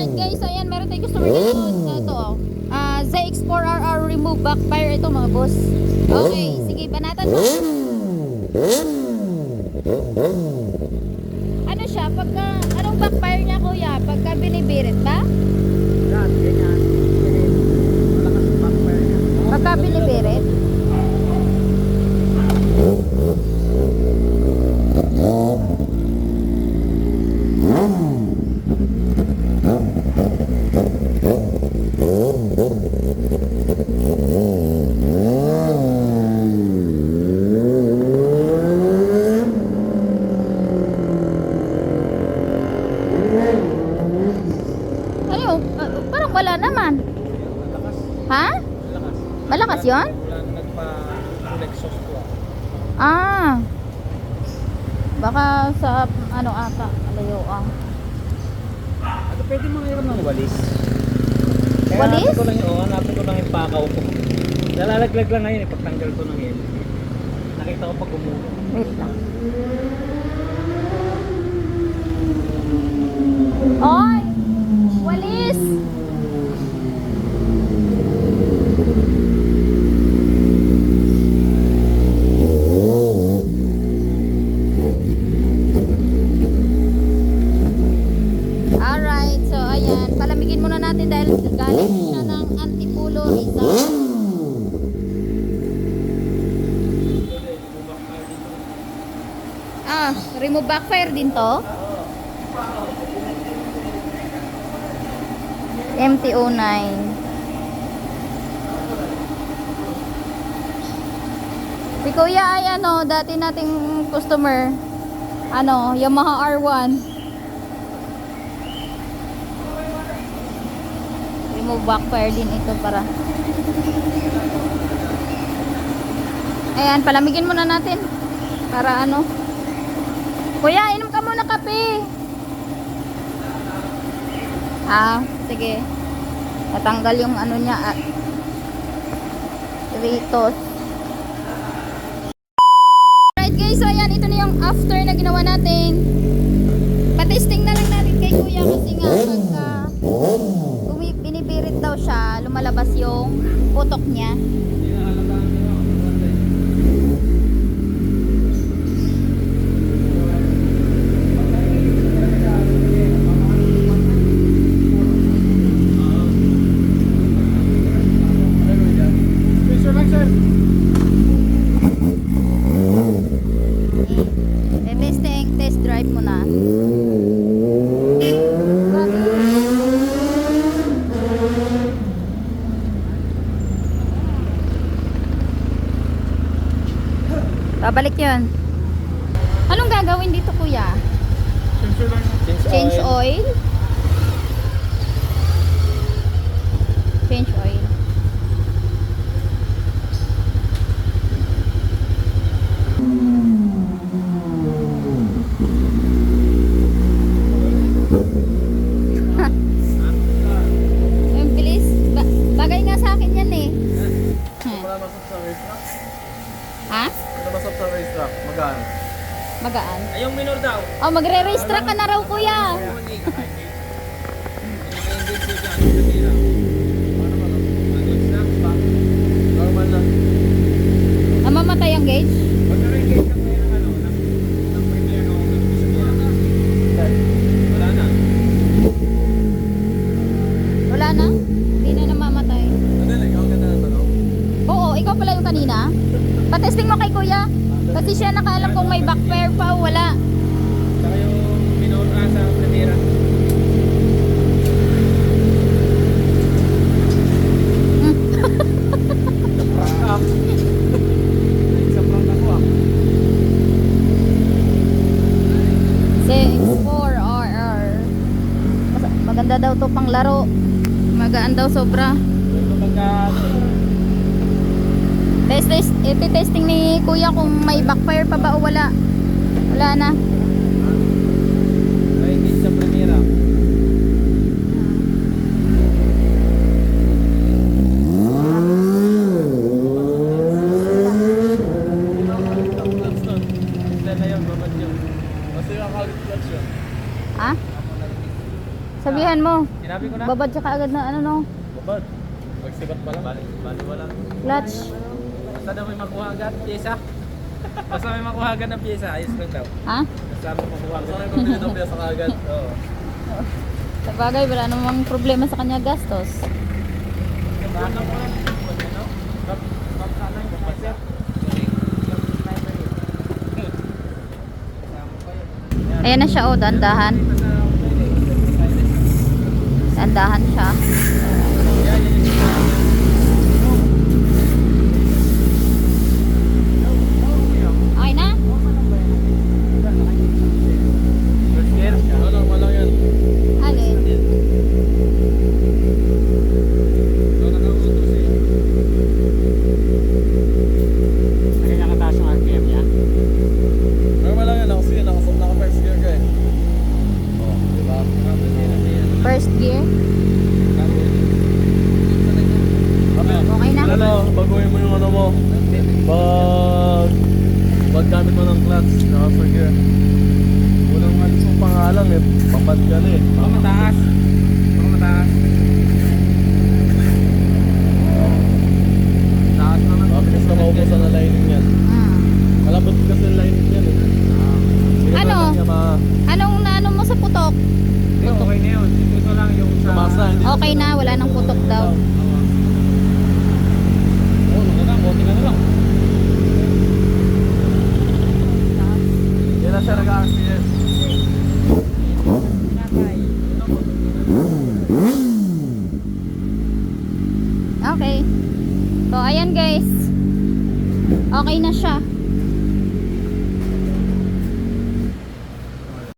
Alright guys, so ayan, meron tayong customer dito. Ito oh. ZX4RR remove backfire ito mga boss. Okay, sige, banatan mo. Ano siya? Pagka, anong backfire niya kuya? Pagka binibirit ba? Yan, ganyan. Malakas ang backfire niya. Pagka binibirit? Ano? Parang wala naman. Malakas. Ha? Malakas. Malakas yun? Wala na nagpa-full exhaust ko Baka sa ano ata, alayo Ano pwede mo ngayon ng walis? Walis? Hanapin ko lang yung pakaw ko. Nalalaglag lang ngayon pagtanggal ko ng yun. Nakita ko pag gumulo. Wait lang. Oy! Walis! Alright, so ayan. Palamigin muna natin dahil galing siya ng Antipulo Rizal. Remove backfire din to. MT-09. Si Kuya ay ano, dati nating customer. Ano, Yamaha R1. Remove backfire din ito para. Ayan, palamigin muna natin. Para ano. Kuya, inom ka muna kape. Sige. Tatanggal yung ano niya. Ritos. Alright guys, so ayan, ito na yung after na ginawa natin. Patesting na lang natin kay Kuya kasi nga pagka binibirit daw siya, lumalabas yung putok niya. Test drive mo na. Babalik yun. Anong gagawin dito kuya? Change oil? Change oil. Bagay nga sa akin yan eh. Wala masap sa racetrack? Ha? Wala masap sa racetrack? Magaan? Magaan. Ay, yung minor daw. Oh, magre-race track ka na raw kuya. Normal na. Namamatay ang gauge? Pagka-engage ka ngayon ng premier o wala na. Wala na? Hindi na namamatay. Madali, ikaw ka na tanong. Oo, ikaw pala yung kanina. Patesting mo kay kuya. Kasi siya nakaalam kung may backfire pa o wala. Saka yung minor sa primera. Sa prank ako 6-4RR. Maganda daw to pang laro. Magaan daw sobra. Ito pagka Testing ni kuya kung may backfire pa ba o wala. Wala na. ay engage sa primera. Ha? Sabihan mo. Sinabi ko na. Babad siya kaagad na ano no? Babad. Magsibat pa lang. Bali wala. Clutch. Basta daw may makuha agad pyesa. Basta may makuha agad ng pyesa, ayos lang daw. Ha? Basta may makuha agad. Basta may pabili ng piyasa kaagad. Oo. Sa bagay, wala namang problema sa kanya gastos. Baka po lang. Ano? Bak sana yung kapatid. Ayan na siya oh, dandahan. Dandahan siya. Okay na? First gear. Normal lang yan. Alin? Kaya nakataas yung RPM niya. Normal lang yan. Naka first gear ka eh. Oh, diba? First gear? Okay na? Ano, baguhin mo yung ano mo. Paggamit mo ng clutch, naka first gear. Walang alis mong pangalan eh. Papad ka na eh. Baka mataas. Baka mataas. Taas naman. Mabilis na maubusan na lining yan. Malambot kasi yung lining yan eh. Sige, Ano? parang niya Anong naano mo sa putok? Hindi, okay na yun. Ito lang yung sa... Tumasa, hindi Okay na, wala nang putok daw. Oo, maganda. Okay na lang. Yan na siya nag-RCS. Okay. So, ayan guys. Okay na siya.